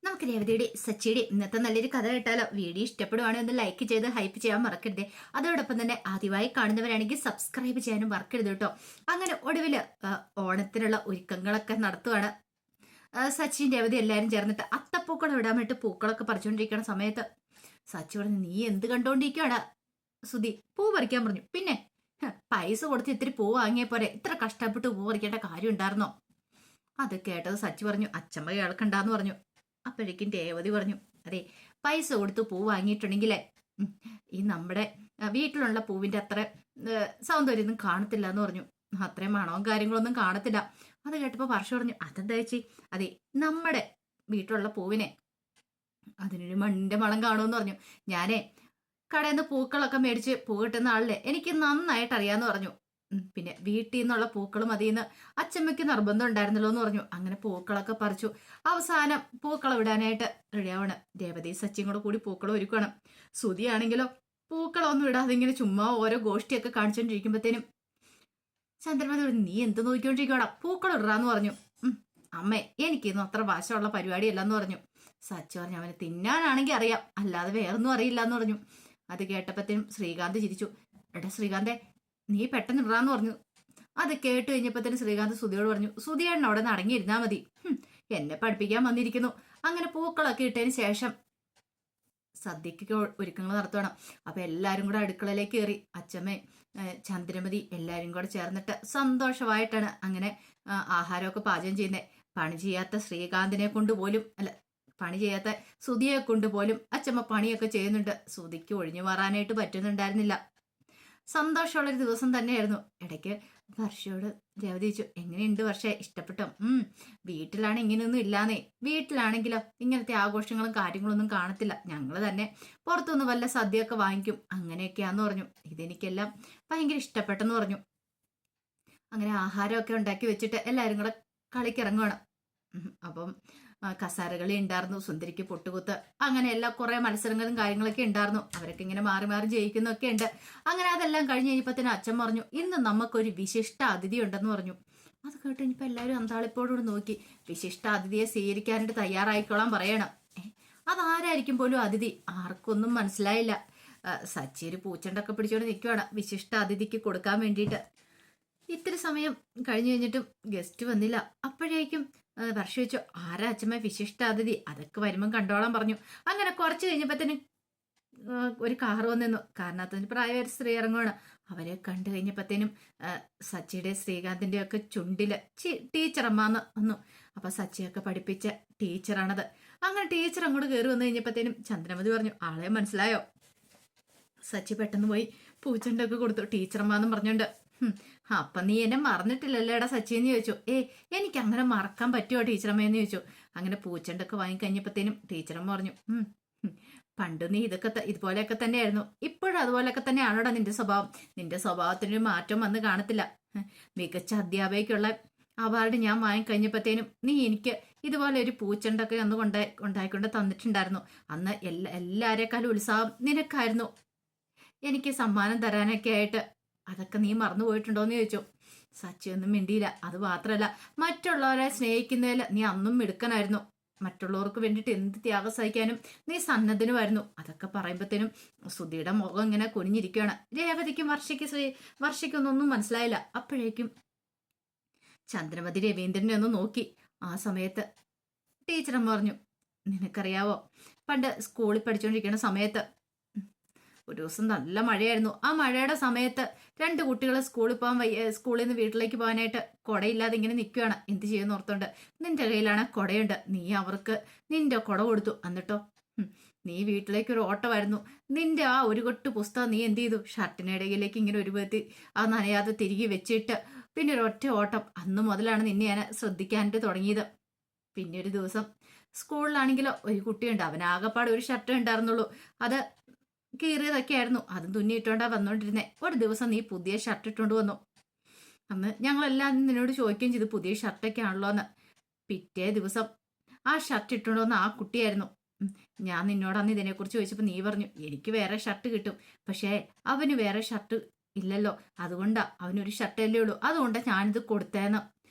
നമുക്ക് രേവതിയുടെ സച്ചിയുടെ ഇന്നത്തെ നല്ലൊരു കഥ കേട്ടാലോ? വീഡിയോ ഇഷ്ടപ്പെടുവാണെങ്കിൽ ഒന്ന് ലൈക്ക് ചെയ്ത് ഹൈപ്പ് ചെയ്യാൻ മറക്കരുത്. അതോടൊപ്പം തന്നെ ആദ്യമായി കാണുന്നവരാണെങ്കിൽ സബ്സ്ക്രൈബ് ചെയ്യാനും മറക്കരുത് കേട്ടോ. അങ്ങനെ ഒടുവില് ഓണത്തിനുള്ള ഒരുക്കങ്ങളൊക്കെ നടത്തുവാണ് സച്ചിൻ രേവതി എല്ലാരും ചേർന്നിട്ട്. അത്തപ്പൂക്കളം ഇടാൻ വേണ്ടി പൂക്കളൊക്കെ പറിച്ചുകൊണ്ടിരിക്കുന്ന സമയത്ത് സച്ചി പറഞ്ഞു, നീ എന്ത് കണ്ടോണ്ടിരിക്കുവാണ് സുധി? പൂ പറിക്കാൻ പറഞ്ഞു. പിന്നെ പൈസ കൊടുത്ത് ഇത്തിരി പൂ വാങ്ങിയ പോരെ, ഇത്ര കഷ്ടപ്പെട്ട് പൂ പറിക്കേണ്ട കാര്യം ഉണ്ടായിരുന്നോ? അത് കേട്ടത് സച്ചി പറഞ്ഞു, അച്ഛമ്മ കേൾക്കണ്ടെന്ന് പറഞ്ഞു. അപ്പോഴേക്കും രേവതി പറഞ്ഞു, അതെ, പൈസ കൊടുത്ത് പൂ വാങ്ങിയിട്ടുണ്ടെങ്കിലേ ഈ നമ്മുടെ വീട്ടിലുള്ള പൂവിന്റെ അത്ര സൗന്ദര്യമൊന്നും കാണത്തില്ല എന്ന് പറഞ്ഞു. അത്രയും മണവും കാര്യങ്ങളൊന്നും കാണത്തില്ല. അത് കേട്ടപ്പോ വർഷ പറഞ്ഞു, അതെന്താ ചേച്ചി? അതെ, നമ്മുടെ വീട്ടിലുള്ള പൂവിനെ അതിനൊരു മണ്ണിന്റെ മണം കാണുമെന്ന് പറഞ്ഞു. ഞാനേ കടയിൽ നിന്ന് പൂക്കളൊക്കെ മേടിച്ച് പൂ കിട്ടുന്ന ആളിലെ എനിക്ക് നന്നായിട്ട് അറിയാന്ന് പറഞ്ഞു. പിന്നെ വീട്ടിൽ നിന്നുള്ള പൂക്കളും അതിൽ നിന്ന് അച്ചമ്മയ്ക്ക് നിർബന്ധം ഉണ്ടായിരുന്നല്ലോ എന്ന് പറഞ്ഞു. അങ്ങനെ പൂക്കളൊക്കെ പറിച്ചു. അവസാനം പൂക്കളം ഇടാനായിട്ട് റെഡിയാവണം. രേവതി സച്ചിയും കൂടി പൂക്കളം ഒരുക്കണം. സുതിയാണെങ്കിലോ പൂക്കളൊന്നും ഇടാതെ ഇങ്ങനെ ചുമ്മാ ഓരോ ഗോഷ്ടിയൊക്കെ കാണിച്ചോണ്ടിരിക്കുമ്പോഴത്തേനും ചന്ദ്രമതി പറഞ്ഞു, നീ എന്ത് നോക്കിക്കൊണ്ടിരിക്കോടാ, പൂക്കളം ഇടാന്ന് പറഞ്ഞു. അമ്മേ, എനിക്കിന്നും അത്ര വാശമുള്ള പരിപാടിയല്ലെന്ന് പറഞ്ഞു. സച്ചി പറഞ്ഞു, അവന് തിന്നാനാണെങ്കിൽ അറിയാം, അല്ലാതെ വേറൊന്നും അറിയില്ല എന്ന് പറഞ്ഞു. അത് കേട്ടപ്പത്തേനും ശ്രീകാന്ത് ചിരിച്ചു. എടാ ശ്രീകാന്തെ, നീ പെട്ടെന്ന് ഇടാന്ന് പറഞ്ഞു. അത് കേട്ട് കഴിഞ്ഞപ്പോഴത്തേനും ശ്രീകാന്ത് സുധിയോട് പറഞ്ഞു, സുധിയേണ്ണ അവിടെ നിന്ന് അടങ്ങിയിരുന്നാ മതി, എന്നെ പഠിപ്പിക്കാൻ വന്നിരിക്കുന്നു. അങ്ങനെ പൂക്കളൊക്കെ ഇട്ടതിന് ശേഷം സദ്യക്ക് ഒരുക്കങ്ങൾ നടത്തണം. അപ്പൊ എല്ലാരും കൂടെ അടുക്കളയിലേക്ക് കയറി. അച്ഛമ്മ, ചന്ദ്രമതി എല്ലാരും കൂടെ ചേർന്നിട്ട് സന്തോഷമായിട്ടാണ് അങ്ങനെ ആഹാരമൊക്കെ പാചകം ചെയ്യുന്നത്. പണി ചെയ്യാത്ത ശ്രീകാന്തിനെ കൊണ്ടുപോലും പണി ചെയ്യാത്ത സുധിയെ കൊണ്ടുപോലും അച്ഛമ്മ പണിയൊക്കെ ചെയ്യുന്നുണ്ട്. സുധിക്ക് ഒഴിഞ്ഞു മാറാനായിട്ട് പറ്റുന്നുണ്ടായിരുന്നില്ല. സന്തോഷമുള്ളൊരു ദിവസം തന്നെയായിരുന്നു. ഇടയ്ക്ക് വർഷയോട് രേവതി ചോദിച്ചു, എങ്ങനെയുണ്ട് വർഷേ, ഇഷ്ടപ്പെട്ടോ? വീട്ടിലാണ് ഇങ്ങനെയൊന്നും ഇല്ലാന്നേ. വീട്ടിലാണെങ്കിലോ ഇങ്ങനത്തെ ആഘോഷങ്ങളും കാര്യങ്ങളൊന്നും കാണത്തില്ല. ഞങ്ങൾ തന്നെ പുറത്തുനിന്ന് വല്ല സദ്യയൊക്കെ വാങ്ങിക്കും, അങ്ങനെയൊക്കെയാന്ന് പറഞ്ഞു. ഇതെനിക്കെല്ലാം ഭയങ്കര ഇഷ്ടപ്പെട്ടെന്ന് പറഞ്ഞു. അങ്ങനെ ആഹാരമൊക്കെ ഉണ്ടാക്കി വെച്ചിട്ട് എല്ലാവരും കൂടെ കളിക്കിറങ്ങുവാണ്. അപ്പം കസാരകളി ഉണ്ടായിരുന്നു, സുന്ദരിക്ക് പൊട്ടുകുത്ത്, അങ്ങനെ എല്ലാം കുറെ മത്സരങ്ങളും കാര്യങ്ങളൊക്കെ ഉണ്ടായിരുന്നു. അവരൊക്കെ ഇങ്ങനെ മാറി മാറി ജയിക്കുന്നൊക്കെ ഉണ്ട്. അങ്ങനെ അതെല്ലാം കഴിഞ്ഞ് കഴിഞ്ഞപ്പത്തിന് അച്ഛൻ പറഞ്ഞു, ഇന്ന് നമുക്കൊരു വിശിഷ്ട അതിഥി ഉണ്ടെന്ന് പറഞ്ഞു. അത് കേട്ട് കഴിഞ്ഞപ്പോ എല്ലാവരും അന്താളിപ്പോടുകൂടി നോക്കി. വിശിഷ്ട അതിഥിയെ സ്വീകരിക്കാനായിട്ട് തയ്യാറായിക്കോളാൻ പറയണം. അതാരായിരിക്കും പോലും അതിഥി? ആർക്കൊന്നും മനസ്സിലായില്ല. സച്ചി ഒരു പൂച്ചണ്ടൊക്കെ പിടിച്ചോണ്ട് നിൽക്കുവാണ് വിശിഷ്ട അതിഥിക്ക് കൊടുക്കാൻ വേണ്ടിയിട്ട്. ഇത്തിരി സമയം കഴിഞ്ഞു കഴിഞ്ഞിട്ടും ഗസ്റ്റ് വന്നില്ല. അപ്പോഴേക്കും വർഷ വെച്ചു, ആരാ അച്ഛമ്മ വിശിഷ്ട അതിഥി? അതൊക്കെ വരുമ്പം കണ്ടോളാൻ പറഞ്ഞു. അങ്ങനെ കുറച്ച് കഴിഞ്ഞപ്പത്തിന് ഒരു കാറ് വന്നിരുന്നു. കാറിനകത്ത് പ്രായമായ ഒരു സ്ത്രീ ഇറങ്ങുവാണ്. അവരെ കണ്ടു കഴിഞ്ഞപ്പത്തേനും സച്ചിയുടെ ശ്രീകാന്തിന്റെ ഒക്കെ ചുണ്ടില് ടീച്ചറമ്മാന്ന് വന്നു. അപ്പൊ സച്ചിയൊക്കെ പഠിപ്പിച്ച ടീച്ചറാണത്. അങ്ങനെ ടീച്ചർ അങ്ങോട്ട് കയറി വന്നു കഴിഞ്ഞപ്പത്തേനും ചന്ദ്രമതി പറഞ്ഞു, ആളെ മനസ്സിലായോ? സച്ചി പെട്ടെന്ന് പോയി പൂച്ചണ്ടൊക്കെ കൊടുത്തു, ടീച്ചറമ്മാന്നും പറഞ്ഞോണ്ട്. അപ്പൊ നീ എന്നെ മറന്നിട്ടില്ലല്ലേടാ സച്ചിന്ന് ചോദിച്ചു. എനിക്ക് അങ്ങനെ മറക്കാൻ പറ്റുമോ ടീച്ചറമ്മയെന്ന് ചോദിച്ചു. അങ്ങനെ പൂച്ചണ്ടൊക്കെ വാങ്ങിക്കഴിഞ്ഞപ്പത്തേനും ടീച്ചറമ്മ പറഞ്ഞു, പണ്ട് നീ ഇതുപോലെയൊക്കെ തന്നെയായിരുന്നു, ഇപ്പോഴും അതുപോലെയൊക്കെ തന്നെയാണോടാ നിന്റെ സ്വഭാവം? നിന്റെ സ്വഭാവത്തിനൊരു മാറ്റം വന്ന് കാണത്തില്ല. മികച്ച അധ്യാപകയ്ക്കുള്ള അവാർഡ് ഞാൻ വാങ്ങിക്കഴിഞ്ഞപ്പത്തേനും നീ എനിക്ക് ഇതുപോലെ ഒരു പൂച്ചണ്ടൊക്കെ ഒന്ന് ഉണ്ടായിക്കൊണ്ട് തന്നിട്ടുണ്ടായിരുന്നു. അന്ന് എല്ലാരേക്കാളും ഉത്സാഹം നിനക്കായിരുന്നു എനിക്ക് സമ്മാനം തരാനൊക്കെ ആയിട്ട്. അതൊക്കെ നീ മറന്നു പോയിട്ടുണ്ടോന്ന് ചോദിച്ചു. സച്ചി ഒന്നും മിണ്ടിയില്ല. അത് മാത്രമല്ല, മറ്റുള്ളവരെ സ്നേഹിക്കുന്നതിൽ നീ അന്നും മിടുക്കനായിരുന്നു. മറ്റുള്ളവർക്ക് വേണ്ടിയിട്ട് എന്ത് ത്യാഗം സഹിക്കാനും നീ സന്നദ്ധനുമായിരുന്നു. അതൊക്കെ പറയുമ്പോഴത്തേനും സുധിയുടെ മുഖം ഇങ്ങനെ കുനിഞ്ഞിരിക്കുകയാണ്. രേവതിക്കും വർഷയ്ക്കൊന്നും മനസ്സിലായില്ല. അപ്പോഴേക്കും ചന്ദ്രമതി രവീന്ദ്രനെ ഒന്ന് നോക്കി. ആ സമയത്ത് ടീച്ചറമ്മ പറഞ്ഞു, നിനക്കറിയാവോ, പണ്ട് സ്കൂളിൽ പഠിച്ചുകൊണ്ടിരിക്കുന്ന സമയത്ത് ഒരു ദിവസം നല്ല മഴയായിരുന്നു. ആ മഴയുടെ സമയത്ത് രണ്ട് കുട്ടികൾ സ്കൂളിൽ നിന്ന് വീട്ടിലേക്ക് പോകാനായിട്ട് കുടയില്ലാതെ ഇങ്ങനെ നിൽക്കുകയാണ്. എന്ത് ചെയ്യുമെന്ന് ഓർത്തോണ്ട്, നിന്റെ കയ്യിലാണ് കുടയുണ്ട്, നീ അവർക്ക് നിന്റെ കുട കൊടുത്തു. എന്നിട്ടോ നീ വീട്ടിലേക്ക് ഒരു ഓട്ടമായിരുന്നു. നിന്റെ ആ ഒരു കൊട്ട് പുസ്തകം നീ എന്ത് ചെയ്തു? ഷർട്ടിനിടയിലേക്ക് ഇങ്ങനെ ഒരു പറ്റി ആ നനയാതെ തിരികെ വെച്ചിട്ട് പിന്നെ ഒരു ഒറ്റ ഓട്ടം. അന്ന് മുതലാണ് നിന്നെ ഞാൻ ശ്രദ്ധിക്കാനായിട്ട് തുടങ്ങിയത്. പിന്നെ ഒരു ദിവസം സ്കൂളിലാണെങ്കിലോ ഒരു കുട്ടിയുണ്ട്, അവനാകപ്പാട് ഒരു ഷർട്ടേ ഉണ്ടായിരുന്നുള്ളൂ. അത് കീറിയതൊക്കെ ആയിരുന്നു. അതും തുന്നിയിട്ടോണ്ടാ വന്നോണ്ടിരുന്നേ. ഒരു ദിവസം നീ പുതിയ ഷർട്ട് ഇട്ടോണ്ട് വന്നു. അന്ന് ഞങ്ങളെല്ലാം നിന്നോട് ചോദിക്കുകയും ചെയ്തു, പുതിയ ഷർട്ടൊക്കെ ആണല്ലോ എന്ന്. പിറ്റേ ദിവസം ആ ഷർട്ട് ഇട്ടോണ്ട് വന്ന ആ കുട്ടിയായിരുന്നു. ഞാൻ നിന്നോട് അന്ന് ഇതിനെക്കുറിച്ച് ചോദിച്ചപ്പോൾ നീ പറഞ്ഞു, എനിക്ക് വേറെ ഷർട്ട് കിട്ടും, പക്ഷേ അവന് വേറെ ഷർട്ട് ഇല്ലല്ലോ, അതുകൊണ്ടാ, അവനൊരു ഷർട്ടല്ലേ ഉള്ളൂ, അതുകൊണ്ടാ ഞാനിത് കൊടുത്തേന്ന്.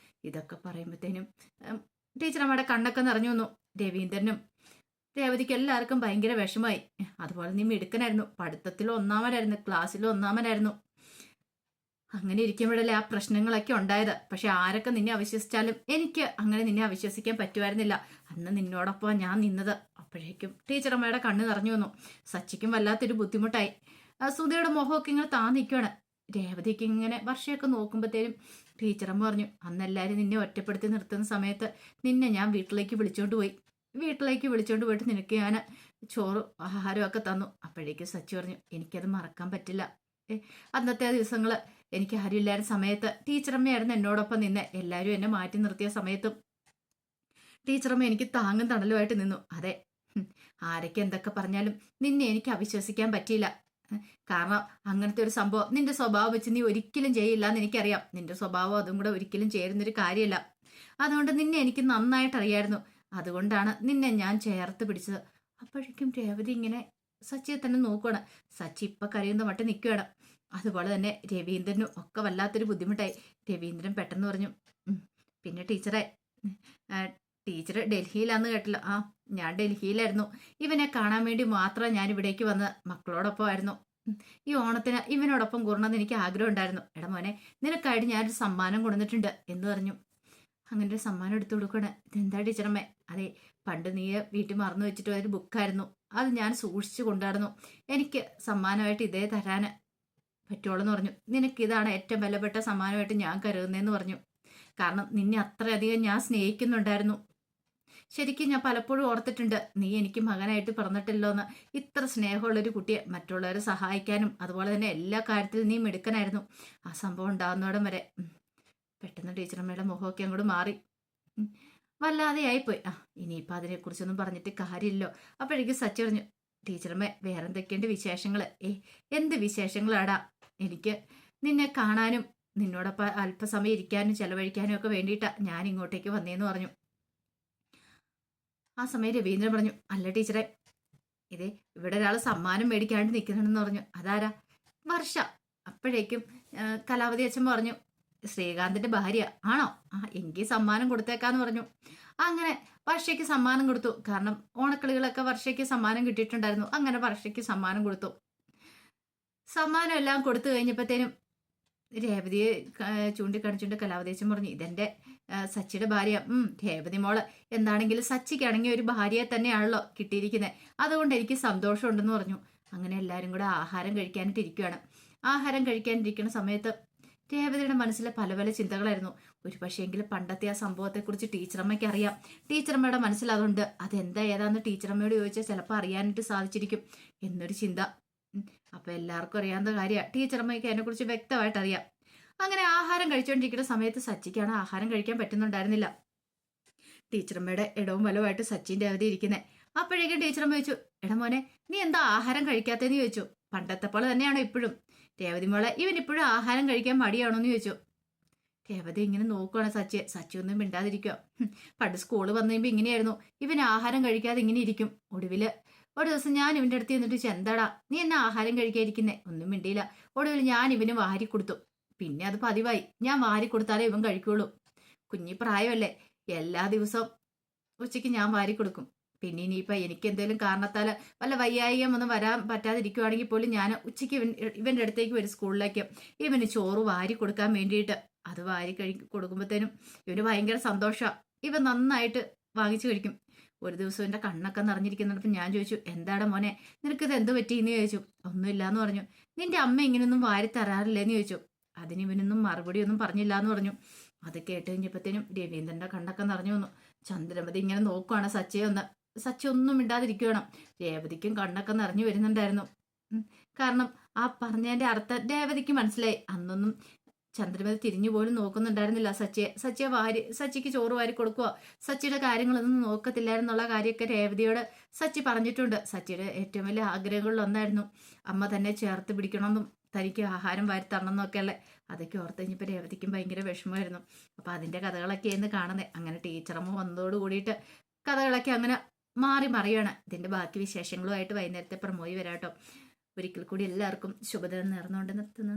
ഇതൊക്കെ പറയുമ്പോഴത്തേനും ടീച്ചറമ്മയുടെ കണ്ണൊക്കെ നിറഞ്ഞു വന്നു. രവീന്ദ്രനും രേവതിക്ക് എല്ലാവർക്കും ഭയങ്കര വിഷമായി. അതുപോലെ നീ മിടുക്കനായിരുന്നു, പഠിത്തത്തിൽ ഒന്നാമനായിരുന്നു, ക്ലാസ്സിൽ ഒന്നാമനായിരുന്നു. അങ്ങനെ ഇരിക്കുമ്പോഴല്ലേ ആ പ്രശ്നങ്ങളൊക്കെ ഉണ്ടായത്. പക്ഷെ ആരൊക്കെ നിന്നെ അവിശ്വസിച്ചാലും എനിക്ക് അങ്ങനെ നിന്നെ അവിശ്വസിക്കാൻ പറ്റുമായിരുന്നില്ല. അന്ന് നിന്നോടൊപ്പം ഞാൻ നിന്നത്. അപ്പോഴേക്കും ടീച്ചറമ്മയുടെ കണ്ണ് നിറഞ്ഞു വന്നു. സച്ചിക്കും വല്ലാത്തൊരു ബുദ്ധിമുട്ടായി. സുധയുടെ മുഖമൊക്കെ ഇങ്ങനെ നിൽക്കുകയാണ്. രേവതിക്ക് ഇങ്ങനെ വർഷയൊക്കെ നോക്കുമ്പോഴത്തേനും ടീച്ചറമ്മ പറഞ്ഞു, അന്ന് എല്ലാവരും നിന്നെ ഒറ്റപ്പെടുത്തി നിർത്തുന്ന സമയത്ത് നിന്നെ ഞാൻ വീട്ടിലേക്ക് വിളിച്ചോണ്ട് പോയി. വീട്ടിലേക്ക് വിളിച്ചോണ്ട് പോയിട്ട് നിനക്ക് ഞാൻ ചോറ് ആഹാരമൊക്കെ തന്നു. അപ്പോഴേക്കും സച്ചി പറഞ്ഞു, എനിക്കത് മറക്കാൻ പറ്റില്ല. അന്നത്തെ ദിവസങ്ങൾ എനിക്ക് ആരുമില്ലായിരുന്ന സമയത്ത് ടീച്ചറമ്മയായിരുന്നു എന്നോടൊപ്പം നിന്ന്. എല്ലാവരും എന്നെ മാറ്റി നിർത്തിയ സമയത്തും ടീച്ചറമ്മ എനിക്ക് താങ്ങും തണലുമായിട്ട് നിന്നു. അതെ, ആരൊക്കെ എന്തൊക്കെ പറഞ്ഞാലും നിന്നെ എനിക്ക് അവിശ്വസിക്കാൻ പറ്റിയില്ല. കാരണം അങ്ങനത്തെ ഒരു സംഭവം നിന്റെ സ്വഭാവം വെച്ച് നീ ഒരിക്കലും ചെയ്യില്ല എന്ന് എനിക്കറിയാം. നിന്റെ സ്വഭാവം അതും കൂടെ ഒരിക്കലും ചേരുന്നൊരു കാര്യമല്ല. അതുകൊണ്ട് നിന്നെ എനിക്ക് നന്നായിട്ട് അറിയായിരുന്നു. അതുകൊണ്ടാണ് നിന്നെ ഞാൻ ചേർത്ത് പിടിച്ചത്. അപ്പോഴേക്കും രേവതി ഇങ്ങനെ സച്ചിയെ തന്നെ നോക്കുകയാണ്. സച്ചി ഇപ്പൊ കരയുന്ന മട്ട് നിൽക്കുകയാണ്. അതുപോലെ തന്നെ രവീന്ദ്രനും ഒക്കെ വല്ലാത്തൊരു ബുദ്ധിമുട്ടായി. രവീന്ദ്രൻ പെട്ടെന്ന് പറഞ്ഞു, പിന്നെ ടീച്ചറെ, ടീച്ചർ ഡൽഹിയിലാന്ന് കേട്ടല്ലോ. ആ, ഞാൻ ഡൽഹിയിലായിരുന്നു. ഇവനെ കാണാൻ വേണ്ടി മാത്രം ഞാൻ ഇവിടേക്ക് വന്ന് മക്കളോടൊപ്പം ആയിരുന്നു. ഈ ഓണത്തിന് ഇവനോടൊപ്പം കൂറണമെന്ന് എനിക്ക് ആഗ്രഹം ഉണ്ടായിരുന്നു. എടാ മോനെ, നിനക്കായിട്ട് ഞാനൊരു സമ്മാനം കൊടുത്തിട്ടുണ്ട് എന്ന് പറഞ്ഞു. അങ്ങനെ ഒരു സമ്മാനം എടുത്തു കൊടുക്കണം. ഇതെന്താ ടീച്ചറമ്മേ? അതെ, പണ്ട് നീ വീട്ടിൽ മറന്നു വെച്ചിട്ട് ഒരു ബുക്കായിരുന്നു. അത് ഞാൻ സൂക്ഷിച്ചു കൊണ്ടായിരുന്നു. എനിക്ക് സമ്മാനമായിട്ട് ഇതേ തരാൻ പറ്റുള്ളൂ എന്ന് പറഞ്ഞു. നിനക്ക് ഇതാണ് ഏറ്റവും വിലപ്പെട്ട സമ്മാനമായിട്ട് ഞാൻ കരുതുന്നതെന്ന് പറഞ്ഞു. കാരണം നിന്നെ അത്രയധികം ഞാൻ സ്നേഹിക്കുന്നുണ്ടായിരുന്നു. ശരിക്കും ഞാൻ പലപ്പോഴും ഓർത്തിട്ടുണ്ട്, നീ എനിക്ക് മകനായിട്ട് പിറന്നിട്ടില്ലോ എന്ന്. ഇത്ര സ്നേഹമുള്ളൊരു കുട്ടിയെ മറ്റുള്ളവരെ സഹായിക്കാനും അതുപോലെ തന്നെ എല്ലാ കാര്യത്തിലും നീ മിടുക്കനായിരുന്നു. ആ സംഭവം ഉണ്ടാകുന്നോടം വരെ. പെട്ടെന്ന് ടീച്ചറമ്മയുടെ മുഖമൊക്കെ അങ്ങോട്ട് മാറി. വല്ലാതെ ആയിപ്പോയി. ഇനിയിപ്പോൾ അതിനെക്കുറിച്ചൊന്നും പറഞ്ഞിട്ട് കാര്യമില്ലോ. അപ്പോഴേക്കും സച്ചി പറഞ്ഞു, ടീച്ചറമ്മ വേറെന്തൊക്കെയുണ്ട് വിശേഷങ്ങൾ? എന്ത് വിശേഷങ്ങളാടാ? എനിക്ക് നിന്നെ കാണാനും നിന്നോടൊപ്പം അല്പസമയം ഇരിക്കാനും ചെലവഴിക്കാനും ഒക്കെ വേണ്ടിയിട്ടാ ഞാൻ ഇങ്ങോട്ടേക്ക് വന്നേന്ന് പറഞ്ഞു. ആ സമയം രവീന്ദ്രൻ പറഞ്ഞു, അല്ല ടീച്ചറെ, ഇതേ ഇവിടെ ഒരാൾ സമ്മാനം മേടിക്കാണ്ട് നിൽക്കുന്നുണ്ടെന്ന് പറഞ്ഞു. അതാരാ? വർഷ. അപ്പോഴേക്കും കലാവതി അച്ഛൻ പറഞ്ഞു, ശ്രീകാന്തിന്റെ ഭാര്യ ആണോ? എനിക്ക് സമ്മാനം കൊടുത്തേക്കാന്ന് പറഞ്ഞു. അങ്ങനെ വർഷയ്ക്ക് സമ്മാനം കൊടുത്തു. കാരണം ഓണക്കളികളൊക്കെ വർഷയ്ക്ക് സമ്മാനം കിട്ടിയിട്ടുണ്ടായിരുന്നു. അങ്ങനെ വർഷയ്ക്ക് സമ്മാനം കൊടുത്തു. സമ്മാനം എല്ലാം കൊടുത്തു കഴിഞ്ഞപ്പോഴത്തേനും രേവതിയെ ചൂണ്ടിക്കാണിച്ചുകൊണ്ട് കലാവതീശൻ പറഞ്ഞു, ഇതെന്റെ സച്ചിയുടെ ഭാര്യ. രേവതി മോള് എന്താണെങ്കിലും സച്ചിക്കാണെങ്കിൽ ഒരു ഭാര്യയെ തന്നെയാണല്ലോ കിട്ടിയിരിക്കുന്നത്. അതുകൊണ്ട് എനിക്ക് സന്തോഷമുണ്ടെന്ന് പറഞ്ഞു. അങ്ങനെ എല്ലാവരും കൂടെ ആഹാരം കഴിക്കാനായിട്ട് ഇരിക്കുകയാണ്. ആഹാരം കഴിക്കാനിരിക്കുന്ന സമയത്ത് രേവതിയുടെ മനസ്സിൽ പല പല ചിന്തകളായിരുന്നു. ഒരു പക്ഷേങ്കിലും പണ്ടത്തെ ആ സംഭവത്തെക്കുറിച്ച് ടീച്ചറമ്മയ്ക്ക് അറിയാം. ടീച്ചറമ്മയുടെ മനസ്സിൽ അതുണ്ട്. അതെന്താ ഏതാന്ന് ടീച്ചറമ്മയോട് ചോദിച്ചാൽ ചിലപ്പോൾ അറിയാനായിട്ട് സാധിച്ചിരിക്കും എന്നൊരു ചിന്ത. അപ്പൊ എല്ലാവർക്കും അറിയാവുന്ന കാര്യമാണ്. ടീച്ചറമ്മയ്ക്ക് അതിനെക്കുറിച്ച് വ്യക്തമായിട്ട് അറിയാം. അങ്ങനെ ആഹാരം കഴിച്ചുകൊണ്ടിരിക്കുന്ന സമയത്ത് സച്ചിക്കാണ് ആഹാരം കഴിക്കാൻ പറ്റുന്നുണ്ടായിരുന്നില്ല. ടീച്ചറമ്മയുടെ ഇടവും വലവുമായിട്ട് സച്ചിന്റെ അവധി ഇരിക്കുന്നത്. അപ്പോഴേക്കും ടീച്ചറമ്മ ചോദിച്ചു, എടാ മോനെ, നീ എന്താ ആഹാരം കഴിക്കാത്തതെന്ന് ചോദിച്ചു. പണ്ടത്തെ പോലെ തന്നെയാണോ ഇപ്പോഴും? രേവതി മോളെ, ഇവൻ ഇപ്പോഴും ആഹാരം കഴിക്കാൻ മടിയാണോ എന്ന് ചോദിച്ചു. രേവതി ഇങ്ങനെ നോക്കുവാണ് സച്ചിയെ. സച്ചി ഒന്നും മിണ്ടാതിരിക്കുക. പണ്ട് സ്കൂള് വന്നു കഴിയുമ്പോൾ ഇങ്ങനെയായിരുന്നു, ഇവൻ ആഹാരം കഴിക്കാതെ ഇങ്ങനെ ഇരിക്കും. ഒടുവില് ഒരു ദിവസം ഞാൻ ഇവന്റെ അടുത്ത് ചെന്നിട്ട്, എന്താടാ നീ എന്നെ ആഹാരം കഴിക്കാതിരിക്കുന്നേ? ഒന്നും മിണ്ടിയില്ല. ഒടുവിൽ ഞാൻ ഇവന് വാരി കൊടുത്തു. പിന്നെ അത് പതിവായി, ഞാൻ വാരി കൊടുത്താലേ ഇവൻ കഴിക്കുള്ളൂ. കുഞ്ഞി പ്രായമല്ലേ, എല്ലാ ദിവസവും ഉച്ചയ്ക്ക് ഞാൻ വാരി കൊടുക്കും. പിന്നെ ഇനിയിപ്പോൾ എനിക്ക് എന്തെങ്കിലും കാരണത്താൽ വല്ല വയ്യായികം ഒന്നും വരാൻ പറ്റാതിരിക്കുവാണെങ്കിൽ പോലും ഞാൻ ഉച്ചയ്ക്ക് ഇവൻ്റെ അടുത്തേക്ക് വരും സ്കൂളിലേക്ക്. ഇവന് ചോറ് വാരി കൊടുക്കാൻ വേണ്ടിയിട്ട്. അത് വാരി കൊടുക്കുമ്പോഴത്തേനും ഇവന് ഭയങ്കര സന്തോഷമാണ്. ഇവൻ നന്നായിട്ട് വാങ്ങിച്ചു കഴിക്കും. ഒരു ദിവസം എൻ്റെ കണ്ണൊക്കെ നിറഞ്ഞിരിക്കുന്നുണ്ടപ്പോൾ ഞാൻ ചോദിച്ചു, എന്താണ് മോനെ, നിനക്കിത് എന്ത് പറ്റിയെന്ന് ചോദിച്ചു. ഒന്നുമില്ല എന്ന് പറഞ്ഞു. നിന്റെ അമ്മ ഇങ്ങനെയൊന്നും വാരി തരാറില്ലേന്ന് ചോദിച്ചു. അതിന് ഇവനൊന്നും മറുപടി ഒന്നും പറഞ്ഞില്ല എന്ന് പറഞ്ഞു. അത് കേട്ട് കഴിഞ്ഞപ്പോഴത്തേനും രവീന്ദ്രൻ്റെ കണ്ണൊക്കെ നിറഞ്ഞു വന്നു. ചന്ദ്രമതി ഇങ്ങനെ നോക്കുവാണ് സച്ചിയെ ഒന്ന്. സച്ചി ഒന്നും മിണ്ടാതിരിക്കണം. രേവതിക്കും കണ്ണൊക്കെ നിറഞ്ഞു വരുന്നുണ്ടായിരുന്നു. കാരണം ആ പറഞ്ഞതിന്റെ അർത്ഥം രേവതിക്ക് മനസ്സിലായി. അന്നൊന്നും ചന്ദ്രമതി തിരിഞ്ഞു പോലും നോക്കുന്നുണ്ടായിരുന്നില്ല സച്ചിയെ സച്ചിക്ക് ചോറ് വാരി കൊടുക്കുക, സച്ചിയുടെ കാര്യങ്ങളൊന്നും നോക്കത്തില്ലായിരുന്നുള്ള കാര്യമൊക്കെ രേവതിയോട് സച്ചി പറഞ്ഞിട്ടുണ്ട്. സച്ചിയുടെ ഏറ്റവും വലിയ ആഗ്രഹങ്ങളിൽ ഒന്നായിരുന്നു അമ്മ തന്നെ ചേർത്ത് പിടിക്കണമെന്നും തനിക്ക് ആഹാരം വാരി തരണമെന്നും ഒക്കെ അല്ലേ. അതൊക്കെ ഓർത്ത് കഴിഞ്ഞപ്പോൾ രേവതിക്കും ഭയങ്കര വിഷമമായിരുന്നു. അപ്പൊ അതിന്റെ കഥകളൊക്കെയായിരുന്നു കാണുന്നത്. അങ്ങനെ ടീച്ചറമ്മ വന്നതോട് കൂടിയിട്ട് കഥകളൊക്കെ അങ്ങനെ മാറി മറിയാണ്. ഇതിന്റെ ബാക്കി വിശേഷങ്ങളുമായിട്ട് വൈകുന്നേരത്തെ പ്രമോയി വരാട്ടോ. ഒരിക്കൽ കൂടി എല്ലാവർക്കും ശുഭദിനം നേർന്നുകൊണ്ട് നിർത്തുന്നു.